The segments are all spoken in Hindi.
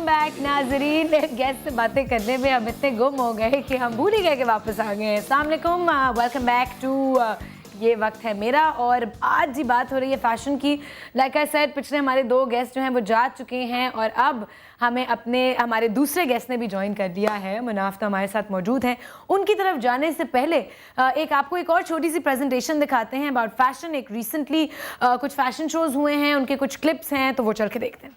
वेलकम बैक नाजरीन। गेस्ट से बातें करने में हम इतने गुम हो गए कि हम भूल ही गए कि वापस आ गए हैं। अस्सलाम वालेकुम, वेलकम बैक टू ये वक्त है मेरा। और आज ही बात हो रही है फैशन की। लाइक आई सेड, पिछले हमारे दो गेस्ट जो हैं वो जा चुके हैं और अब हमारे दूसरे गेस्ट ने भी ज्वाइन कर लिया है। मुनाफ तो हमारे साथ मौजूद हैं। उनकी तरफ जाने से पहले आपको एक और छोटी सी प्रेजेंटेशन दिखाते हैं अबाउट फैशन। एक रिसेंटली कुछ फैशन शोज हुए हैं, उनके कुछ क्लिप्स हैं, तो वो चल के देखते हैं।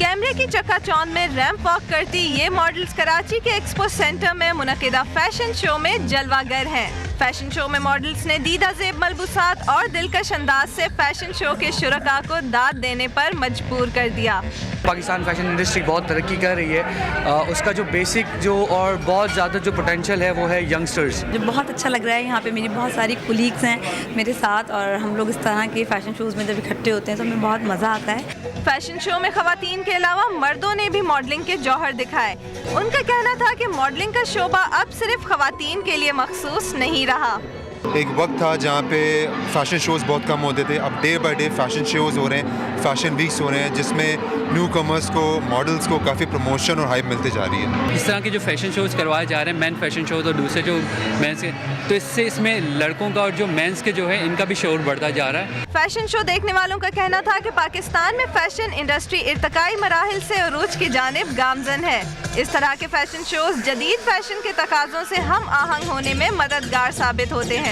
कैमरे की चकाचौंध में रैंप वॉक करती ये मॉडल्स कराची के एक्सपो सेंटर में मुनक़िदा फैशन शो में जलवागर हैं। फैशन शो में मॉडल्स ने दीदा ज़ेब मलबूसात और दिलकश अंदाज से फैशन शो के शुरका को दाद देने पर मजबूर कर दिया। पाकिस्तान फैशन इंडस्ट्री बहुत तरक्की कर रही है। उसका जो बेसिक और बहुत ज़्यादा जो पोटेंशियल है वो है यंगस्टर्स। जो बहुत अच्छा लग रहा है, यहाँ पे मेरी बहुत सारी कुलीग्स हैं मेरे साथ और हम लोग इस तरह के फैशन शोज़ में जब इकट्ठे होते हैं तो हमें बहुत मज़ा आता है। फैशन शो में खवातीन के अलावा मर्दों ने भी मॉडलिंग के जौहर दिखाए। उनका कहना था कि मॉडलिंग का शोबा अब सिर्फ खवातीन के लिए मखसूस नहीं रहा। एक वक्त था जहाँ पे फैशन शोज़ बहुत कम होते थे। अब day by day fashion shows हो रहे हैं, फैशन वीक्स हो रहे हैं, जिसमें न्यू कमर्स को, मॉडल्स को काफ़ी प्रमोशन और हाइप मिलते जा रही है। इस तरह के जो फैशन शोज़ करवाए जा रहे हैं, मैन फैशन शोज़ और दूसरे जो मेंस के, तो इसमें लड़कों का और जो मेंस के जो है इनका भी शोर बढ़ता जा रहा है। फैशन शो देखने वालों का कहना था कि पाकिस्तान में फैशन इंडस्ट्री इर्तकाई मराहिल से अरूज की जानिब गामजन है। इस तरह के फैशन शोज़ जदीद फैशन के तकाज़ों से हम आहंग होने में मददगार साबित होते हैं।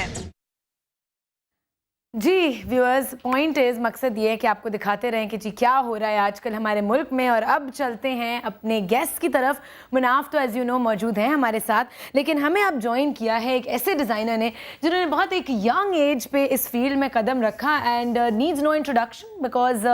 जी व्यूअर्स, पॉइंट इज़, मकसद ये है कि आपको दिखाते रहें कि जी क्या हो रहा है आजकल हमारे मुल्क में। और अब चलते हैं अपने गेस्ट की तरफ। मुनाफ तो एज़ यू नो मौजूद हैं हमारे साथ, लेकिन हमें अब ज्वाइन किया है एक ऐसे डिज़ाइनर ने जिन्होंने बहुत एक यंग एज पे इस फील्ड में कदम रखा and needs no introduction because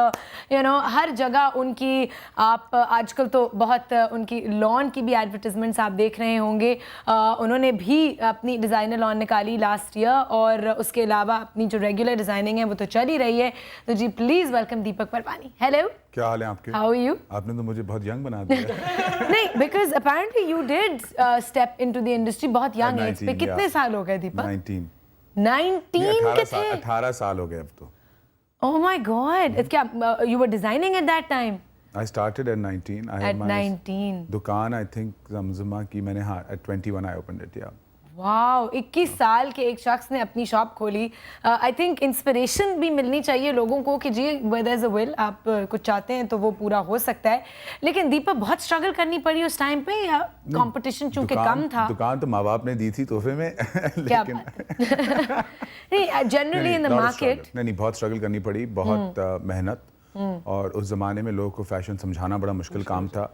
you know हर जगह उनकी आप आजकल तो बहुत उनकी लॉन की भी एडवर्टिजमेंट्स आप देख रहे होंगे। उन्होंने भी अपनी डिज़ाइनर लॉन निकाली लास्ट ईयर और उसके अलावा अपनी जो रेगुलर डिजाइनिंग है वो तो चल ही रही है। तो जी please welcome Deepak Parwani. Hello, क्या हाल है आपके? How are you? आपने तो मुझे बहुत यंग बना दिया। नहीं, because apparently you did step into the industry बहुत यंग एज पे। कितने साल हो गए दीपक? 19 के थे? 18 साल हो गए अब तो। ओह माय गॉड, क्या you were designing at that time? I started at 19. I had my दुकान I think जमजमा की मैंने, हाँ, at 21 I opened it, yeah. Wow, 21 साल के एक शख्स ने अपनी शॉप खोली। आई थिंक इंस्पिरेशन भी मिलनी चाहिए लोगों को कि जी where there's a will, आप कुछ चाहते हैं तो वो पूरा हो सकता है। लेकिन दीपक बहुत स्ट्रगल करनी पड़ी उस टाइम पे या कंपटीशन चूंकि कम था? दुकान तो माँ बाप ने दी थी तोहफे में। लेकिन नहीं, जनरली इन द मार्केट नहीं, बहुत स्ट्रगल करनी पड़ी, बहुत मेहनत। और उस जमाने में लोगों को फैशन समझाना बड़ा मुश्किल काम था।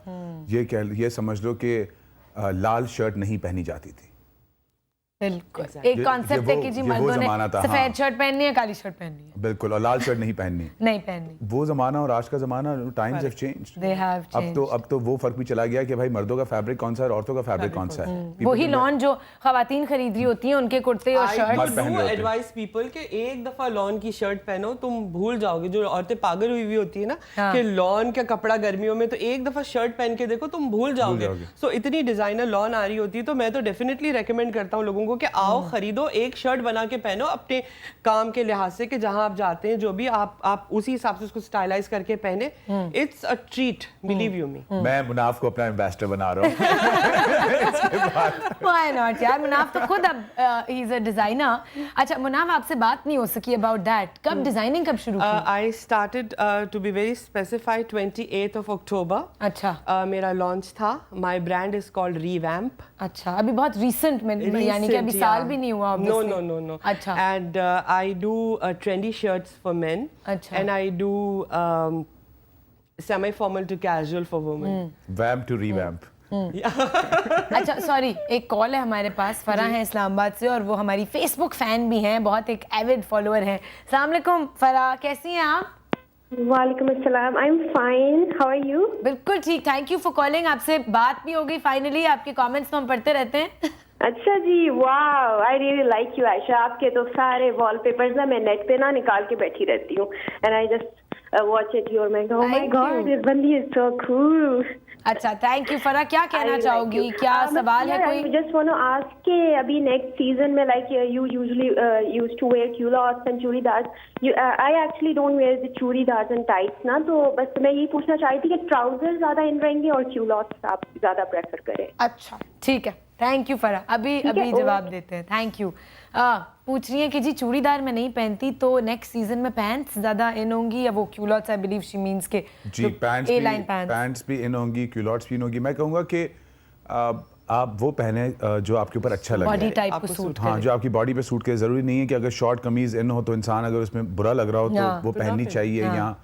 ये समझ लो कि लाल शर्ट नहीं पहनी जाती थी। बिल्कुल, एक कॉन्सेप्ट है कि जी मर्दों ने सफेद शर्ट पहननी है, काली शर्ट पहननी है, बिल्कुल, और लाल शर्ट नहीं पहननी। वो जमाना और आज का जमाना, times have changed. They have changed. अब तो वो फर्क भी चला गया कि भाई मर्दों का फैब्रिक कौन सा है और औरतों का फैब्रिक कौन सा है। वही लॉन जो खवातीन खरीद रही होती हैं उनके कुर्ते और शर्ट। एडवाइस पीपल के एक दफा लॉन की शर्ट पहनो, तुम भूल जाओगे। जो औरतें पागल हुई होती है ना कि लॉन का कपड़ा गर्मियों में, तो एक दफा शर्ट पहन के देखो, तुम भूल जाओगे। सो इतनी डिजाइनर लॉन आ रही होती है, तो मैं तो डेफिनेटली रेकमेंड करता हूँ लोगों को कि आओ खरीदो, एक शर्ट बना के पहनो अपने काम के लिहाज से कि जहां आप जाते हैं जो भी आप उसी हिसाब से उसको स्टाइलाइज करके पहने। It's a treat, believe you me. मैं मुनाफ को अपना एम्बेसडर बना रहा हूं। व्हाई नॉट यार, मुनाफ तो खुद अब ही इज अ डिजाइनर। अच्छा मुनाफ, आपसे बात नहीं हो सकी अबाउट दैट, कब डिजाइनिंग कब शुरू की? I started to be very specified 28 October. अच्छा, मेरा लॉन्च था। My brand is called Revamp. अच्छा, अभी बहुत रिसेंट में, यानी कि अभी साल भी नहीं हुआ। No. अच्छा। And I do trendy shirts for men. अच्छा। And I do semi-formal to casual for women. Vamp to revamp. अच्छा सॉरी, एक कॉल है हमारे पास। फरा है इस्लामाबाद से और वो हमारी फेसबुक फैन भी हैं, बहुत एक एविड फॉलोअर हैं। अस्सलाम वालेकुम फरा, कैसी हैं आप? वालेकुम अस्सलाम, I am fine, how are you? बिल्कुल ठीक, थैंक यू फॉर कॉलिंग। आपसे बात भी हो गई फाइनली, आपके कमेंट्स तो हम पढ़ते रहते हैं। अच्छा जी, वाह, I really like you Ayesha. आपके तो सारे वॉलपेपर्स ना मैं नेट पे ना निकाल के बैठी रहती हूँ and I just watch it here. मैं oh my Thank God, you. this बंदी is so cool. अच्छा, थैंक यू फरा। क्या कहना चाहोगी? क्या सवाल है कोई? I just want to ask के अभी next season में like you usually used to wear culottes and churidar. I actually don't wear the churidar and tights ना, तो बस मैं यही पूछना चाहती थी कि trousers ज़्यादा इन रहेंगे और culottes आप ज़्यादा prefer करें. अच्छा, ठीक है, थैंक यू फरा। अभी जवाब देते हैं। Thank you. पूछ रही है कि जी चूड़ीदार मैं नहीं पहनती तो नेक्स्ट सीजन में पैंट्स ज्यादा इन होंगी या वो culottes, I believe she means के जी पैंट्स भी इन होंगी, क्यूलॉट्स भी इन होंगी। मैं कहूँगा कि आप वो पहने जो आपके ऊपर अच्छा लगे, बॉडी टाइप को सूट हाँ, जो आपकी बॉडी पे सूट करे। ज़रूरी नहीं है कि अगर शॉर्ट कमीज इन हो तो इंसान अगर उसमें बुरा लग रहा हो तो वो पहननी चाहिए, या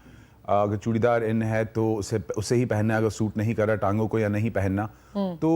अगर चूड़ीदार इन है तो उसे ही पहनना, अगर सूट नहीं कर रहा टांगों को या नहीं पहनना। तो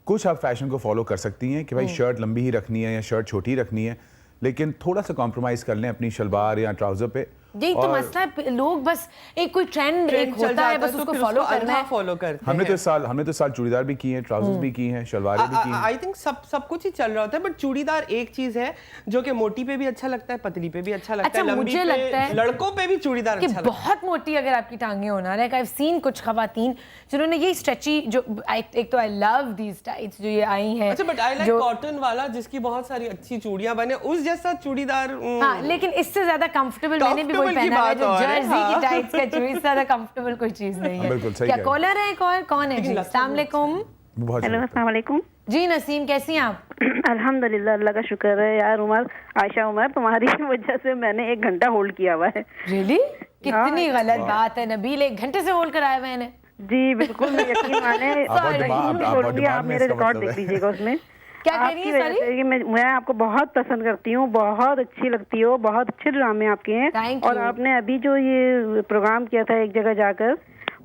कुछ आप फैशन को फॉलो कर सकती हैं कि भाई शर्ट लंबी ही रखनी है या शर्ट छोटी रखनी है, लेकिन थोड़ा सा कॉम्प्रोमाइज़ कर लें अपनी शलवार या ट्राउज़र पे। यही तो मसला है, लोग बस एक कोई ट्रेंड एक होता है, बस उसको फॉलो करना है। फॉलो करते हमने तो इस साल चूड़ीदार भी की हैं, ट्राउजर्स भी की हैं, शलवारें भी की हैं। आई थिंक सब कुछ ही चल रहा होता है, बट चूड़ीदार एक चीज है जो कि मोटी पे भी अच्छा लगता है, पतली पे भी अच्छा लगता है, लंबी मुझे पे, लगता है लड़कों पे भी चूड़ीदार कि अच्छा लगता है। बहुत मोटी अगर आपकी टांगे होना, लाइक आई हैव सीन कुछ खवातीन जिन्होंने ये स्ट्रेची जो एक तो आई लव दीस टाइट्स जो ये आई हैं। अच्छा, बट आई लाइक कॉटन वाला जिसकी बहुत सारी अच्छी चूड़ियां बने, उस जैसा चूड़ीदार। हाँ, लेकिन इससे ज्यादा कंफर्टेबल मैंने भी वही पहना है जो जर्सी की टाइट्स का चूड़ी, से ज्यादा कंफर्टेबल कोई चीज नहीं है। बिल्कुल सही क्या कह कॉलर है एक और? कौन है जी? अस्सलाम वालेकुम। हेलो, अस्सलाम वालेकुम जी नसीम, कैसी हैं आप? अल्हम्दुलिल्लाह, अल्लाह का शुक्र है यार। उमर, आयशा उमर, तुम्हारी वजह से मैंने 1 घंटा होल्ड किया हुआ है। रियली? कितनी गलत बात है नबील, 1 घंटे से होल्ड कराया मैंने। जी बिल्कुल, यकीन माने आप मेरे रिकॉर्ड देख लीजिएगा उसमें। क्या कह रही है? सॉरी, मैं आपको बहुत पसंद करती हूँ, बहुत अच्छी लगती हो, बहुत अच्छे ड्रामे आपके हैं। और आपने अभी जो ये प्रोग्राम किया था एक जगह जाकर,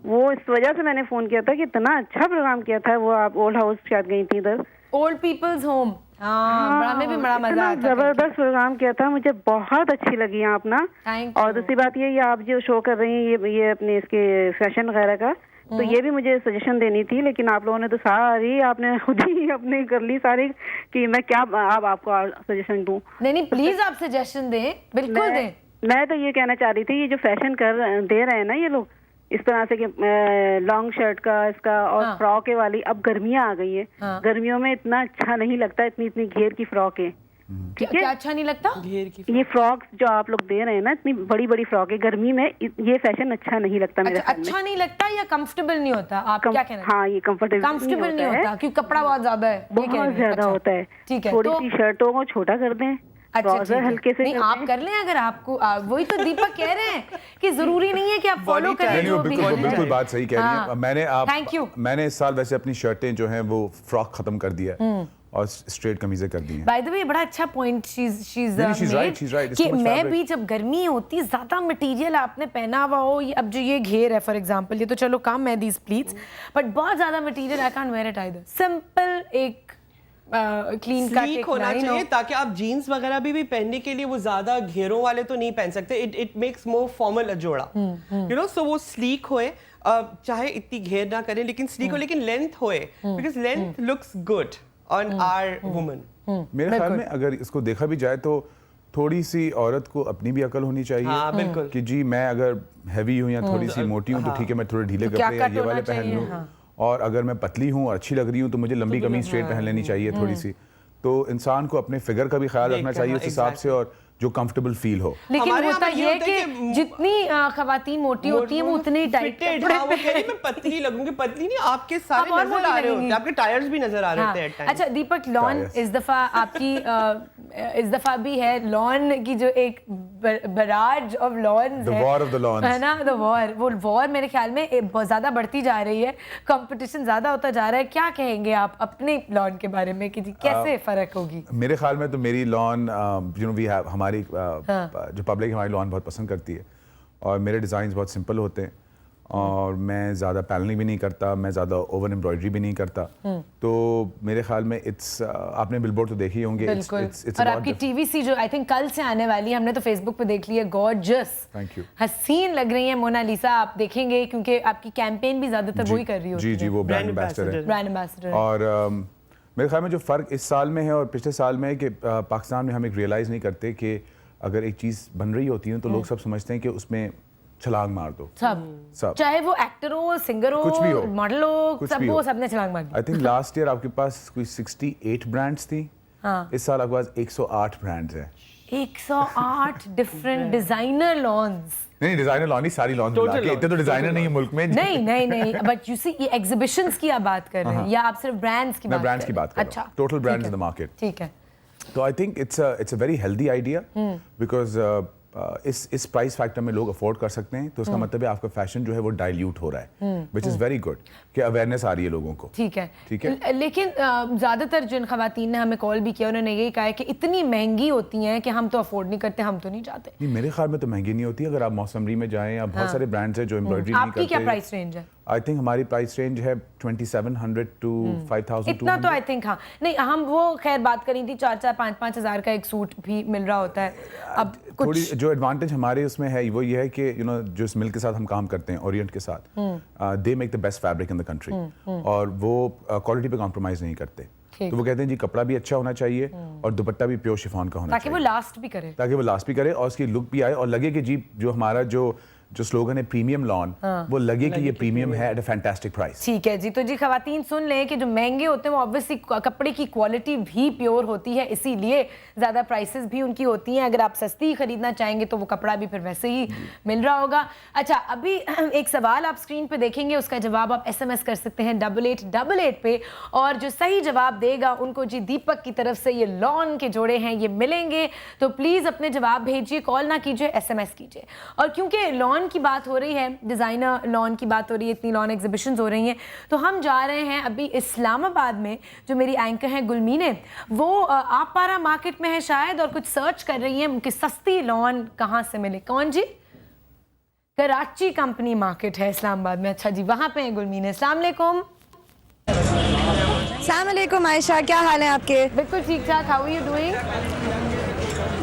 वो इस वजह से मैंने फोन किया था कि इतना अच्छा प्रोग्राम किया था वो। आप ओल्ड हाउस शायद गई थी इधर, ओल्ड पीपल्स होम। हाँ, बड़ा में भी बड़ा मजा आता है। जबरदस्त प्रोग्राम किया था, मुझे बहुत अच्छी लगी आप ना। और दूसरी बात ये आप जो शो कर रही हैं ये अपने इसके फैशन वगैरह का, तो ये भी मुझे सजेशन देनी थी, लेकिन आप लोगों ने तो सारी आपने खुद ही अपने कर ली सारी कि मैं क्या आपको सजेशन दूं। नहीं, प्लीज आप सजेशन दें, बिल्कुल दें। मैं तो ये कहना चाह रही थी, ये जो फैशन दे रहे हैं ना ये लोग इस तरह से कि लॉन्ग शर्ट का इसका और फ्रॉक वाली, अब गर्मियां आ गई है। गर्मियों में इतना अच्छा नहीं लगता, इतनी घेर की फ्रॉक है। क्या अच्छा नहीं लगता? ये फ्रॉक्स जो आप लोग दे रहे हैं ना, इतनी बड़ी बड़ी फ्रॉक है, गर्मी में ये फैशन अच्छा नहीं लगता मेरे ख्याल में। अच्छा नहीं लगता या कंफर्टेबल नहीं होता? आप क्या कहना? हाँ, ये कंफर्टेबल नहीं होता क्योंकि कपड़ा बहुत ज्यादा है, बहुत ज्यादा होता है। ठीक है, थोड़ी सी शर्टों को छोटा कर दें, अच्छा हल्के से आप कर लें अगर आपको। वही तो दीपक कह रहे हैं कि जरूरी नहीं है कि आप फॉलो करें जो भी है। बिल्कुल बात सही कह रही है। मैंने इस साल वैसे अपनी शर्टें जो हैं वो फ्रॉक खत्म कर दिया और स्ट्रेट कमीजें कर दी हैं। बाय द वे बड़ा अच्छा पॉइंट she's right कि मैं भी जब गर्मी होती ज्यादा मटेरियल आपने पहना हुआ हो, अब जो ये घेर है फॉर एग्जांपल, ये तो चलो कम है दीज प्लीट्स, बट बहुत ज्यादा material I can't where it either. Simple एक क्लीन कट होना चाहिए ताकि आप जीन्स वगैरह भी पहनने के लिए वो ज्यादा घेरों वाले तो नहीं पहन सकते। इट मेक्स मोर फॉर्मल अजोड़ा, यू नो। सो वो स्लीक होए, चाहे इतनी घेर ना करें लेकिन स्लीक हो, लेकिन लेंथ होए, because length looks good on our woman. मेरे ख्याल में अगर इसको देखा भी जाए तो थोड़ी सी औरत को अपनी भी अकल होनी चाहिए। हाँ, बिल्कुल। कि जी मैं अगर हैवी हूँ या थोड़ी सी मोटी हूँ तो ठीक है, मैं थोड़े ढीले कपड़े या ये वाले पहन लूँ। और अगर मैं पतली हूँ और अच्छी लग रही हूँ तो मुझे लंबी कमीज स्ट्रेट पहन लेनी चाहिए थोड़ी सी। तो इंसान को अपने फिगर का भी ख्याल रखना चाहिए उस हिसाब से, और जो कंफर्टेबल फील हो। लेकिन होता ये है कि जितनी खवातीन मोटी होती है वो उतनी टाइट कपड़े मैं पतली लगूंगी, पतली नहीं, आपके सारे नजर आ रहे होते हैं, आपके टायर्स भी नजर आ रहे होते हैं। अच्छा दीपक, लॉन इस दफा आपकी इस दफा भी है लॉन की जो एक बराज ऑफ लॉन्स है ना, द वॉर मेरे ख्याल में बहुत ज्यादा बढ़ती जा रही है, कंपटीशन ज्यादा होता जा रहा है। क्या कहेंगे आप अपने लॉन के बारे में कि कैसे फर्क होगी? मेरे ख्याल में तो मेरी lawn you know we have हमारी जो पब्लिक हमारी लॉन बहुत पसंद करती है, और मेरे डिज़ाइन बहुत सिंपल होते हैं, और मैं ज़्यादा पैनलिंग भी नहीं करता, मैं ज़्यादा ओवर एम्ब्रॉयडरी भी नहीं करता। तो मेरे ख्याल में आपने बिलबोर्ड तो देखी होंगे। और आपकी टीवीसी जो आई थिंक कल से आने वाली है, हमने तो फेसबुक पे देख ली है, गॉर्जियस, थैंक यू, हसीन लग रही है मोनालिसा। आप देखेंगे क्योंकि आपकी कैंपेन भी ज़्यादातर वही कर रही होती है। जी, वो ब्रांड एम्बेसडर है। और मेरे ख्याल में जो फ़र्क इस साल में है और पिछले साल में है कि पाकिस्तान में हम एक रियलाइज़ नहीं करते कि अगर एक चीज़ बन रही होती है तो लोग सब समझते हैं कि उसमें छलांग मार दो। सब चाहे वो एक्टर हो, सिंगर हो, कुछ भी हो, मॉडल हो, सब वो सबने छलांग मार दी। आई थिंक लास्ट ईयर आपके पास कोई 68 ब्रांड्स थी। हाँ। इस साल आपके पास 108 ब्रांड्स हैं। 108 डिफरेंट डिजाइनर लॉन्स। नहीं, डिजाइनर लॉन नहीं, सारी लॉन मिला के। इतने तो डिजाइनर नहीं है मुल्क में। नहीं बट यू सी ये एग्जीबिशंस की आप बात कर रहे हैं या आप सिर्फ ब्रांड्स की बात कर रहे हैं? मैं ब्रांड्स की बात कर रहा हूं। अच्छा, total brands in the market. ठीक है। तो आई think it's a very healthy idea because इस प्राइस फैक्टर में लोग अफोर्ड कर सकते हैं, तो उसका मतलब है आपका फैशन जो है वो डाइल्यूट हो रहा है, विच इज़ वेरी गुड कि अवेयरनेस आ रही है लोगों को। ठीक है। लेकिन ज़्यादातर जिन खवातीन ने हमें कॉल भी किया उन्होंने यही कहा है कि इतनी महंगी होती हैं कि हम तो अफोर्ड नहीं करते, हम तो नहीं जाते। नहीं, मेरे ख्याल में तो महंगी नहीं होती। अगर आप मौसमरी में जाएं या बहुत सारे ब्रांड्स हैं जो एम्ब्रॉयडरी नहीं करते। आपकी क्या प्राइस रेंज है? आई थिंक हमारी प्राइस रेंज है 2700 to 5200। इतना तो आई थिंक हाँ। नहीं, हम वो खैर बात करी थी 4-5 हज़ार का एक सूट भी मिल रहा होता है। अब थोड़ी जो एडवांटेज हमारे उसमें है वो ये है कि यू नो जो इस मिल के साथ हम काम करते हैं, ओरिएंट के साथ, they make the best fabric in the country और वो क्वालिटी पे कॉम्प्रोमाइज नहीं करते। तो वो कहते हैं जी कपड़ा भी अच्छा होना चाहिए और दुपट्टा भी प्योर शिफॉन का होना चाहिए, ताकि वो लास्ट भी करे और उसकी लुक भी आए और लगे कि जी जो हमारा जो स्लोगन है प्रीमियम लॉन, वो लगे कि ये प्रीमियम है एट अ फैंटास्टिक प्राइस। ठीक है जी। तो जी खवातीन सुन लें कि जो महंगे होते हैं वो ऑब्वियसली कपड़े की क्वालिटी भी प्योर होती है, इसीलिए ज़्यादा प्राइसेस भी उनकी होती हैं। अगर आप सस्ती खरीदना चाहेंगे तो वो कपड़ा भी फिर वैसे ही मिल रहा होगा। अच्छा, अभी एक सवाल आप स्क्रीन पे देखेंगे, उसका जवाब आप SMS कर सकते हैं 8888 पे, और जो सही जवाब देगा उनको जी दीपक की तरफ से ये लॉन के जोड़े हैं ये मिलेंगे। तो प्लीज़ अपने जवाब भेजिए, कॉल ना कीजिए, SMS कीजिए। और क्योंकि लॉन की बात हो रही है, डिज़ाइनर लॉन की बात हो रही है, इतनी लॉन एग्जीबिशंस हो रही हैं, तो हम जा रहे हैं अभी इस्लामाबाद में। जो मेरी एंकर हैं गुलमीने, वो आपारा मार्केट में है शायद और कुछ सर्च कर रही हैं कि सस्ती लॉन कहाँ से मिले। कौन जी? कराची कंपनी मार्केट है इस्लामाबाद में। अच्छा जी, वहाँ पे है गुलमीने। अस्सलाम वालेकुम। अस्सलाम वालेकुम आयशा, क्या हाल है आपके? बिल्कुल ठीक ठाक। How are you doing?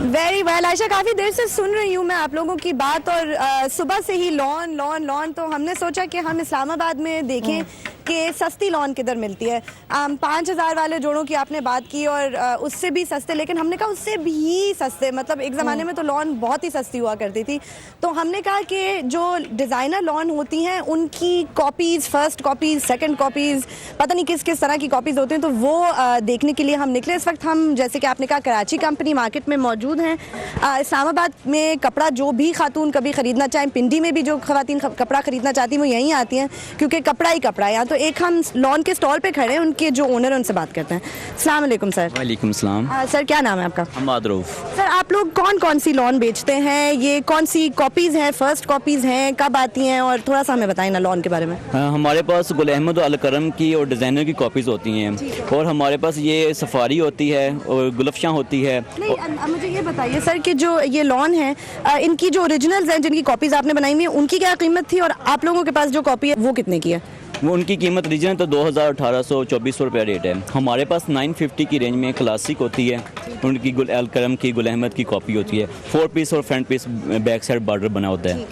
Very well Ayesha, काफ़ी देर से सुन रही हूँ मैं आप लोगों की बात और सुबह से ही लॉन, तो हमने सोचा कि हम इस्लामाबाद में देखें कि सस्ती लॉन किधर मिलती है। 5000 वाले जोड़ों की आपने बात की और उससे भी सस्ते, लेकिन हमने कहा उससे भी सस्ते, मतलब एक ज़माने में तो लॉन बहुत ही सस्ती हुआ करती थी। तो हमने कहा कि जो डिज़ाइनर लॉन होती हैं उनकी copies, first copies, second copies, पता नहीं किस किस तरह की कॉपीज़ होती हैं, तो वो देखने के लिए हम निकले। इस वक्त हम, जैसे कि आपने कहा, कराची कंपनी मार्केट में मौजूद हैं। इस्लामाबाद में कपड़ा जो भी खातून कभी ख़रीदना चाहें, पिंडी में भी जो ख़वातीन कपड़ा ख़रीदना चाहती हैं वो यहीं आती हैं, क्योंकि कपड़ा ही कपड़ा है। तो एक हम लॉन के स्टॉल पे खड़े हैं, उनके जो ओनर हैं उनसे बात करते हैं। अस्सलाम वालेकुम सर। वालेकुम सलाम। सर क्या नाम है आपका? हमाद रऊफ। सर आप लोग कौन कौन सी लॉन बेचते हैं? ये कौन सी कॉपीज़ हैं, फर्स्ट कॉपीज़ हैं, कब आती हैं, और थोड़ा सा हमें बताएं ना लॉन के बारे में। हमारे पास गुल अहमद और अलकरम की और डिज़ाइनर की कॉपीज़ होती हैं, और हमारे पास ये सफारी होती है और गुलफशां होती है। नहीं, मुझे ये बताइए सर कि जो ये लॉन है, इनकी जो ओरिजिनल्स हैं, जिनकी कॉपीज़ आपने बनाई हुई है, उनकी क्या कीमत थी, और आप लोगों के पास जो कॉपी है वो कितने की है? वो उनकी कीमत रीजन तो 2000-1800-2400 रुपये रेट है। हमारे पास 950 की रेंज में क्लासिक होती है, उनकी गुल अलकरम की, गुल अहमद की कॉपी होती है। 4 पीस और front piece back side border बना होता है,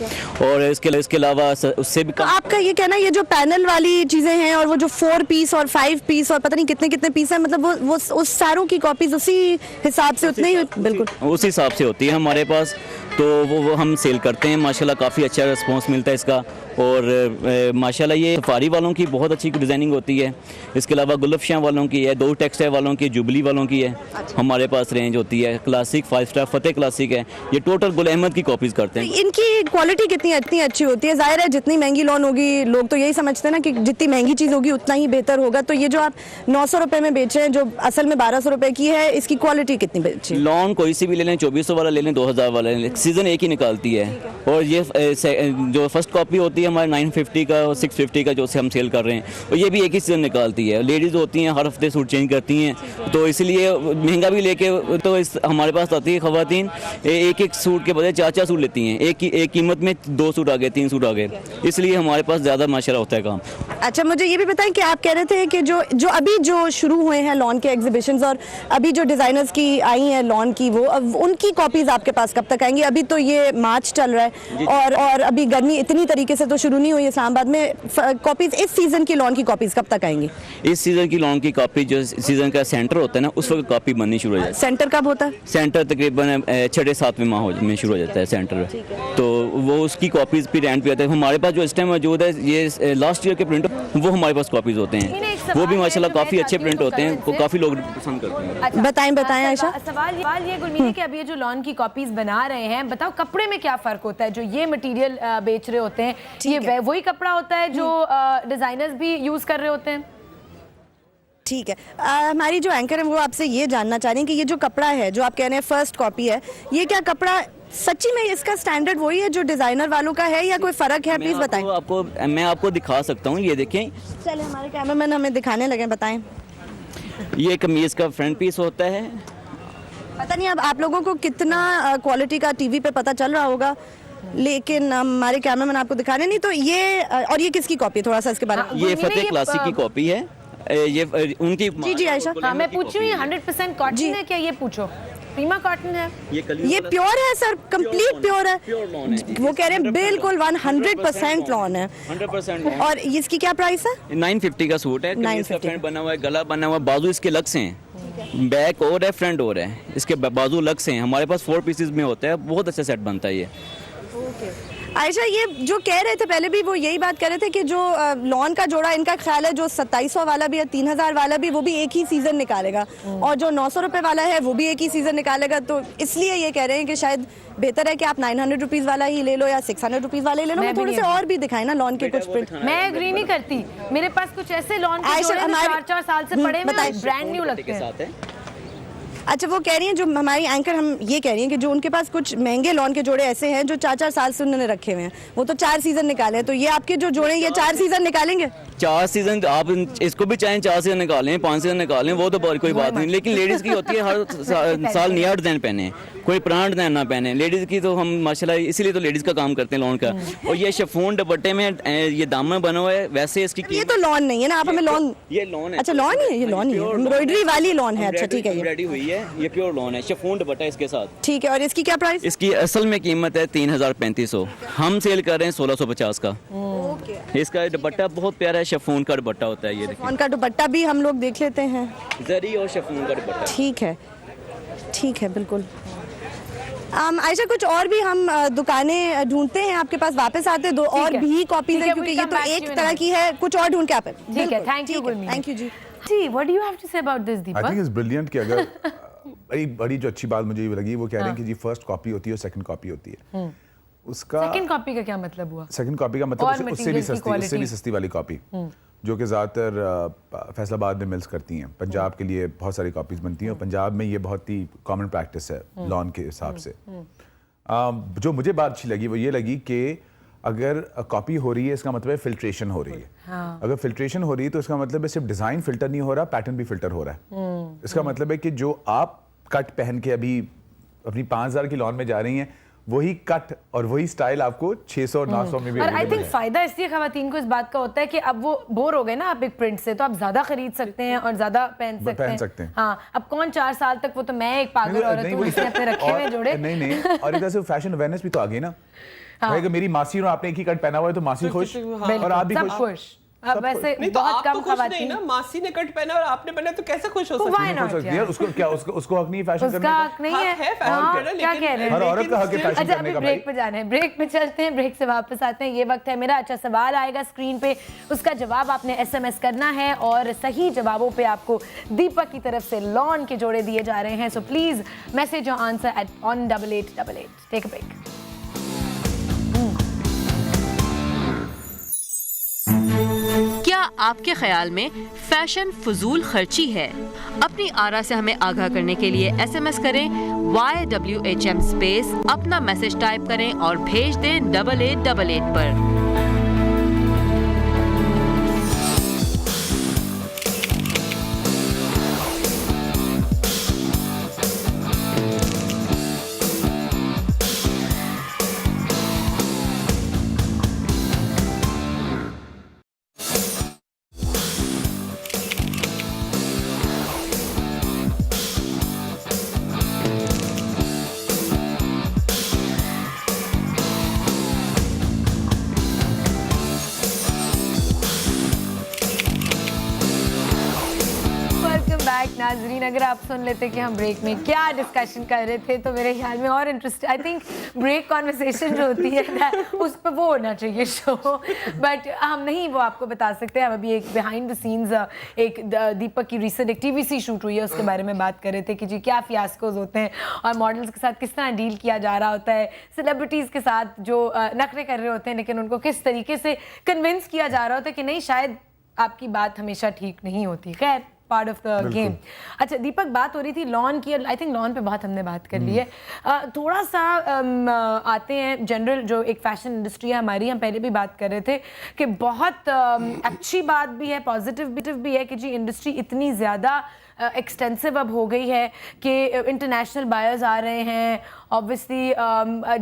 और इसके अलावा उससे भी। तो आपका ये कहना है ये जो पैनल वाली चीज़ें हैं और वो जो 4 पीस और 5 पीस और पता नहीं कितने कितने पीस हैं, मतलब वो उस सारों की कॉपीज उसी हिसाब से उतने ही? बिल्कुल उस हिसाब से होती है हमारे पास, तो वो हम सेल करते हैं। माशाल्लाह काफ़ी अच्छा रिस्पांस मिलता है इसका, और माशाल्लाह ये सफारी वालों की बहुत अच्छी डिज़ाइनिंग होती है। इसके अलावा गुलफशां वालों की है, 2 टेक्सटाइल वालों की, जुबली वालों की है। हमारे पास रेंज होती है क्लासिक, 5 स्टार, फतेह क्लासिक है। ये टोटल गुल अहमद की कॉपीज़ करते हैं। इनकी क्वालिटी कितनी अच्छी होती है? जाहिर है जितनी महंगी लॉन होगी, लोग तो यही समझते हैं ना कि जितनी महंगी चीज़ होगी उतना ही बेहतर होगा। तो ये जो आप 900 रुपये में बेच रहे हैं, जो असल में 1200 रुपये की है, इसकी क्वालिटी कितनी बेची? लॉन कोई सी भी ले लें, 2400 वाला ले लें, 2000 वाला ले लें, सीज़न एक ही निकालती है। और ये जो फर्स्ट कॉपी होती है हमारे 950 का और 650 का, जो से हम सेल कर रहे हैं, और ये भी एक ही सीज़न निकालती है। लेडीज़ होती हैं, हर हफ्ते सूट चेंज करती हैं, तो इसलिए महंगा भी लेके तो हमारे पास आती है खवातीन, एक सूट के बजाय 4 सूट लेती हैं। एक कीमत में 2 सूट आ गए, 3 सूट आ गए, इसलिए हमारे पास ज़्यादा माशाल्लाह होता है काम। अच्छा, मुझे ये भी बताएं कि आप कह रहे थे कि जो अभी जो शुरू हुए हैं लॉन के एग्जीबिशंस, और अभी जो डिज़ाइनर्स की आई हैं लॉन की, वो अब उनकी कॉपीज़ आपके पास कब तक आएंगी? अभी तो ये मार्च चल रहा है और अभी गर्मी इतनी तरीके से तो शुरू नहीं हुई है इस्लामाबाद में। कॉपीज इस सीजन की लॉन की कॉपीज कब तक आएंगी? इस सीज़न की लॉन की कॉपी जो सीज़न का सेंटर होता है ना, उस वक्त कॉपी बननी शुरू हो जाती है। सेंटर कब होता है? सेंटर तकरीबन 6-7वें माह में शुरू हो जाता है सेंटर, तो वो उसकी कॉपीज़ भी रेंट पे आते हैं। हमारे पास जो इस टाइम मौजूद है ये लास्ट ईयर के प्रिंट, वो हमारे पास कॉपीज़ होते हैं, वो भी माशाल्लाह काफ़ी अच्छे प्रिंट होते हैं, को काफ़ी लोग पसंद करते हैं। बताएं आयशा। सवाल ये गुरमीत कि अब ये जो लॉन की कॉपीज बना रहे हैं, बताओ कपड़े में क्या फ़र्क होता है? जो ये मटेरियल बेच रहे होते हैं, ये वही कपड़ा होता है जो डिज़ाइनर्स भी यूज़ कर रहे होते हैं? ठीक है, हमारी जो एंकर है वो आपसे ये जानना चाह रही हैं कि ये जो कपड़ा है जो आप कह रहे हैं फर्स्ट कॉपी है, ये क्या कपड़ा सच्ची में इसका स्टैंडर्ड वही है जो डिजाइनर वालों का है या कोई फर्क है? प्लीज बताएं। मैं आपको दिखा सकता हूँ, ये देखें। चले हमारे कैमरामैन हमें दिखाने लगे, बताएं। ये कमीज का फ्रंट पीस होता है। पता नहीं अब आप लोगों को कितना क्वालिटी का टीवी पे पता चल रहा होगा, लेकिन हमारे कैमरामैन आपको दिखाने नहीं। तो ये और ये किसकी कॉपी है, थोड़ा सा इसके बारे में? ये फतेह क्लासिक की कॉपी है, ये उनकी। जी आयशा। हाँ, मैं पूछ रही हूँ 100% कॉटन है क्या? ये पूछो, प्रीमा कॉटन है? ये प्योर है सर, कंप्लीट प्योर है। वो कह रहे हैं बिल्कुल 100% लॉन है। 100%। और इसकी क्या प्राइस है? 950 का सूट है, कमीज का फ्रंट बना हुआ है, गला बना हुआ है, बाजू इसके अलग से हैं, बैक और है, फ्रंट और है, इसके बाजू अलग से हैं। हमारे पास 4 पीसेस में होता है, बहुत अच्छा सेट बनता है ये। आयशा, ये जो कह रहे थे पहले भी वो यही बात कर रहे थे कि जो लॉन का जोड़ा इनका ख्याल है जो 2700 वाला भी है, 3000 वाला भी, वो भी एक ही सीजन निकालेगा, और जो 900 रुपए वाला है वो भी एक ही सीजन निकालेगा। तो इसलिए ये कह रहे हैं कि शायद बेहतर है कि आप 900 रुपीज वाला ही ले लो या 600 रुपीज वाला ही ले लो। मैं थोड़े से और भी दिखाए ना लॉन के कुछ प्रिंट। मैं एग्री नहीं करती, मेरे पास कुछ ऐसे लॉन के जोड़े 4-4 साल से पड़े हैं, ब्रांड न्यू लगते हैं। अच्छा, वो कह रही हैं जो हमारी एंकर हम ये कह रही हैं कि जो उनके पास कुछ महंगे लॉन के जोड़े ऐसे हैं जो 4-4 साल से उन्होंने रखे हुए हैं, वो तो 4 सीजन निकाले हैं। तो ये आपके जो जोड़े ये 4 सीजन निकालेंगे? 4 सीजन आप इसको भी चाहें 4 सीजन निकालें, 5 सीजन निकालें, वो तो कोई बात नहीं। लेकिन लेडीज की होती है हर साल नया डिजाइन पहने, कोई पुराना डिजाइन ना पहने। लेडीज की तो हम माशाल्लाह इसीलिए तो लेडीज का काम करते हैं लॉन का। और ये शिफॉन दुपट्टे में ये दामन बना हुआ है, वैसे इसकी ये तो लॉन नहीं है ना, आप हमें लॉन। ये लॉन है। अच्छा, लॉन ही है, ये लॉन ही है, एम्ब्रॉयडरी वाली लॉन है। अच्छा ठीक है, ये रेडी हुई है, ये प्योर लॉन है, शिफॉन दुपट्टा इसके साथ। ठीक है, और इसकी क्या प्राइस? इसकी असल में कीमत है 3500, हम सेल कर रहे हैं 1650 का। इसका दुपट्टा बहुत प्यारा है, शिफॉन का दुपट्टा होता है। ये शिफॉन का दुपट्टा भी हम लोग देख लेते हैं, जरी और शिफॉन का दुपट्टा। ठीक है बिल्कुल। आयशा, कुछ और भी हम दुकानें ढूंढते हैं, आपके पास वापस आते हैं, 2 और भी कॉपीज हैं क्योंकि ये तो एक तरह की है, कुछ और ढूंढ के आप। ठीक है, थैंक यू जी। What do you have to say about this Deepak? I think it's brilliant कि अगर बड़ी जो अच्छी बात मुझे ये लगी, वो कह रहे हैं कि जी फर्स्ट कॉपी होती है और सेकंड कॉपी होती है। उसका सेकंड कॉपी का क्या मतलब हुआ? सेकंड कॉपी का मतलब उससे भी सस्ती वाली कॉपी, जो कि ज़्यादातर फैसलाबाद में मिल्स करती हैं। पंजाब के लिए बहुत सारी कॉपीज बनती हैं और पंजाब में ये बहुत ही कॉमन प्रैक्टिस है लॉन के हिसाब से। जो मुझे बात अच्छी लगी वो ये लगी कि अगर कॉपी हो रही है इसका मतलब है फिल्ट्रेशन हो रही है। हाँ। अगर फिल्ट्रेशन हो रही है तो इसका मतलब है सिर्फ डिज़ाइन फिल्टर नहीं हो रहा, पैटर्न भी फिल्टर हो रहा है। इसका मतलब है कि जो आप कट पहन के अभी अपनी 5000 की लॉन में जा रही हैं, वही कट और वही स्टाइल आपको 600 और 900 में भी। और आई थिंक फायदा इसलिए खवातीन को इस बात का होता है कि अब वो बोर हो गए ना आप एक प्रिंट से, तो आप ज्यादा खरीद सकते हैं और ज्यादा पहन सकते हैं। हाँ, अब कौन 4 साल तक, वो तो मैं एक पागल औरत हूँ जिसने अपने रखे हुए जोड़े। नहीं, और इधर से फैशन अवेयरनेस भी तो आ गई ना। अगर मेरी मासी और आपने एक ही कट पहना हुआ है तो मासी खुश और आप भी खुश। अब वैसे नहीं तो आप तो खुश नहीं ना, मासी ने कट पहना और आपने पहना तो कैसे खुश हो सकती है? उसको हक नहीं फैशन करने का? हक नहीं है, क्या कह रहे हैं? हर औरत का हक है फैशन करने का। ब्रेक पे जाना है, ब्रेक पे चलते हैं, ब्रेक से वापस आते हैं। ये वक्त है मेरा अच्छा सवाल आएगा स्क्रीन पे, उसका जवाब आपने SMS करना है और सही जवाबों पे आपको दीपक की तरफ से लॉन के जोड़े दिए जा रहे हैं। So please message your answer on 8888। Take a break. क्या आपके ख्याल में फैशन फजूल खर्ची है? अपनी आरा से हमें आगाह करने के लिए SMS करें YWHM स्पेस, अपना मैसेज टाइप करें और भेज दें 8888 पर। नाजरीन, अगर आप सुन लेते कि हम ब्रेक में क्या डिस्कशन कर रहे थे तो मेरे ख्याल में और interest, I think break conversation जो होती है उस पर वो होना चाहिए शो, बट हम नहीं वो आपको बता सकते। हम अभी एक बिहाइंड द सीन्स एक दीपक की रिसेंट एक TVC शूट हुई है, उसके बारे में बात कर रहे थे कि जी क्या फियास्कोज होते हैं और मॉडल्स के साथ किस तरह डील किया जा रहा होता है, सेलिब्रिटीज़ के साथ जो नखरे कर रहे होते हैं लेकिन उनको किस तरीके से कन्विंस किया जा रहा होता है कि नहीं शायद आपकी बात हमेशा ठीक नहीं होती। खैर, पार्ट ऑफ द गेम। अच्छा दीपक, बात हो रही थी लॉन की, आई थिंक लॉन पे बहुत हमने बात कर ली है। थोड़ा सा आते हैं जनरल जो एक फैशन इंडस्ट्री है हमारी, हम पहले भी बात कर रहे थे कि बहुत अच्छी बात भी है, पॉजिटिव भी है कि जी इंडस्ट्री इतनी ज़्यादा एक्सटेंसिव अब हो गई है कि इंटरनेशनल बायर्स आ रहे हैं, ऑब्वियसली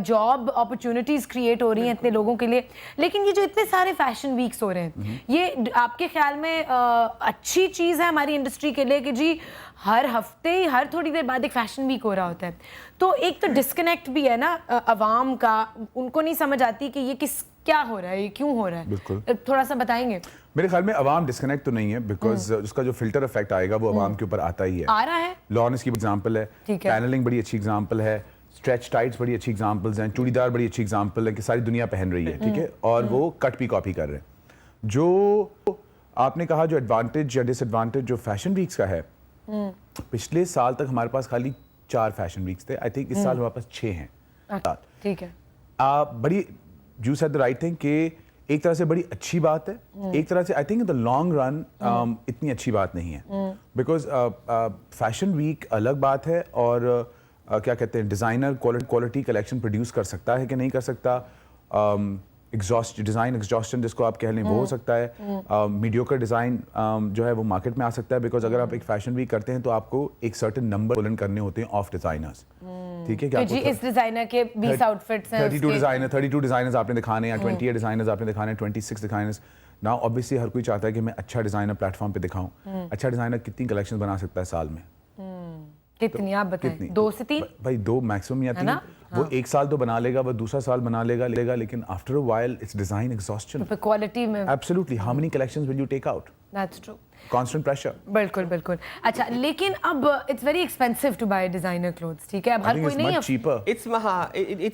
जॉब अपॉर्चुनिटीज़ क्रिएट हो रही हैं इतने लोगों के लिए। लेकिन ये जो इतने सारे फैशन वीक्स हो रहे हैं, ये आपके ख्याल में अच्छी चीज़ है हमारी इंडस्ट्री के लिए कि जी हर हफ्ते हर थोड़ी देर बाद एक फैशन वीक हो रहा होता है, तो एक तो डिस्कनेक्ट भी है ना अवाम का, उनको नहीं समझ आती कि ये क्या हो रहा है, ये क्यों हो रहा है। बिल्कुल, थोड़ा सा बताएंगे। मेरे ख्याल में अवाम डिस्कनेक्ट तो नहीं है, बिकॉज उसका जो फिल्टर इफेक्ट आएगा वो अवाम के ऊपर आता ही है। आ रहा है। लॉन इसकी एग्जांपल है, पैनलिंग बड़ी अच्छी एग्जांपल है, स्ट्रेच टाइट्स बड़ी अच्छी एग्जांपल्स हैं, चूड़ीदार बड़ी अच्छी एग्जांपल है कि सारी दुनिया पहन रही है, ठीक है, और वो कट भी कॉपी कर रहे हैं। जो आपने कहा जो एडवांटेज या डिसएडवांटेज जो फैशन वीक्स का है, पिछले साल तक हमारे पास खाली 4 फैशन वीक्स थे, आई थिंक इस साल हमारे पास 6 हैं। ठीक है, बड़ी you said the right thing कि एक तरह से बड़ी अच्छी बात है, एक तरह से I think in the long run इतनी अच्छी बात नहीं है, बिकॉज फैशन वीक अलग बात है और क्या कहते हैं डिज़ाइनर क्वालिटी कलेक्शन प्रोड्यूस कर सकता है कि नहीं कर सकता, डिज़ाइन एग्जॉस्शन जिसको आप कह लें वो हो सकता है, मीडियोकर डिज़ाइन जो है वो मार्केट में आ सकता है, बिकॉज अगर आप एक फैशन वीक करते हैं तो आपको एक सर्टेन नंबर बुलंद करने होते हैं ऑफ डिज़ाइनर्स, ठीक है, क्या जी इस डिज़ाइनर के 20 आउटफिट्स हैं, 32 डिज़ाइनर्स आपने दिखाने हैं, 28 डिज़ाइनर्स आपने दिखाने हैं, 26 डिज़ाइनर्स। नाउ ऑब्वियसली हर कोई चाहता है कि मैं अच्छा डिज़ाइनर प्लेटफॉर्म पे दिखाऊं। अच्छा डिज़ाइनर कितनी कलेक्शन बना सकता है साल में? कितनी आप बताएं? 2 से 3 भाई 2 मैक्सिमम या 3, वो एक साल तो बना लेगा, वो दूसरा साल बना लेगा, लेकिन after a while it's design exhaustion, quality में absolutely how many collections will you take out, that's true, constant pressure. बिल्कुल। अच्छा लेकिन अब it's very expensive to buy designer clothes, ठीक है, अब हर कोई नहीं, इट्स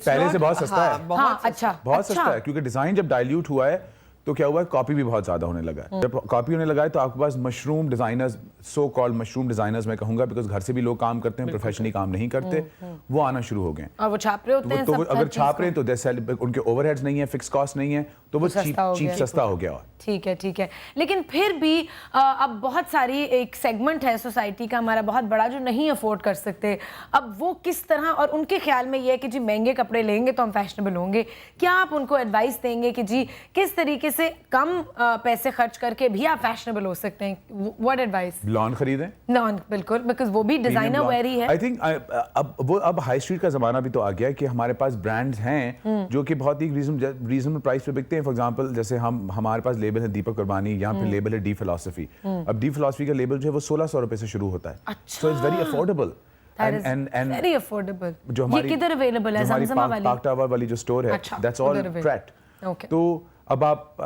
पहले से बहुत सस्ता है, बहुत सस्ता है, क्योंकि डिजाइन जब डाइल्यूट हुआ है तो क्या हुआ है, कॉपी भी बहुत ज्यादा होने लगा है। जब कॉपी होने लगा है तो आपके पास mushroom designers, so called mushroom designers मैं कहूंगा, बिकॉज घर से भी लोग काम करते हैं, प्रोफेशनली काम नहीं करते, वो आना शुरू हो गए और वो छाप रहे होते हैं, तो अगर छाप रहे हैं तो उनके ओवरहेड्स नहीं है, फिक्स कॉस्ट नहीं है, तो वो चीप सस्ता हो गया। ठीक है, लेकिन फिर भी अब बहुत सारी एक सेगमेंट है सोसाइटी का हमारा बहुत बड़ा जो नहीं अफोर्ड कर सकते, अब वो किस तरह, और उनके ख्याल में ये है कि जी महंगे कपड़े लेंगे तो हम फैशनेबल होंगे, क्या आप उनको एडवाइस देंगे कि जी किस तरीके से कम पैसे खर्च करके भी आप फैशनेबल हो सकते हैं? What advice? लॉन खरीदें, लॉन, बिल्कुल, बिकॉज वो भी डिजाइनर वेयर ही है। आई थिंक अब हाई स्ट्रीट का जमाना भी तो आ गया है कि हमारे पास ब्रांड्स हैं जो कि बहुत ही रीजनेबल प्राइस पे बिकते हैं। फॉर एग्जांपल जैसे हमारे पास लेबल है दीपक कुरबानी, यहाँ पे लेबल है डी फिलॉसफी। अब डी फिलॉसफी का लेबल जो है वो 1600 रुपए से शुरू होता है, so it's very affordable and very affordable। जो हमारी किधर अवेलेबल है? ज़मज़मा वाली, पाक टावर वाली जो स्टोर है, दैट्स ऑल ट्रैट। तो अब आप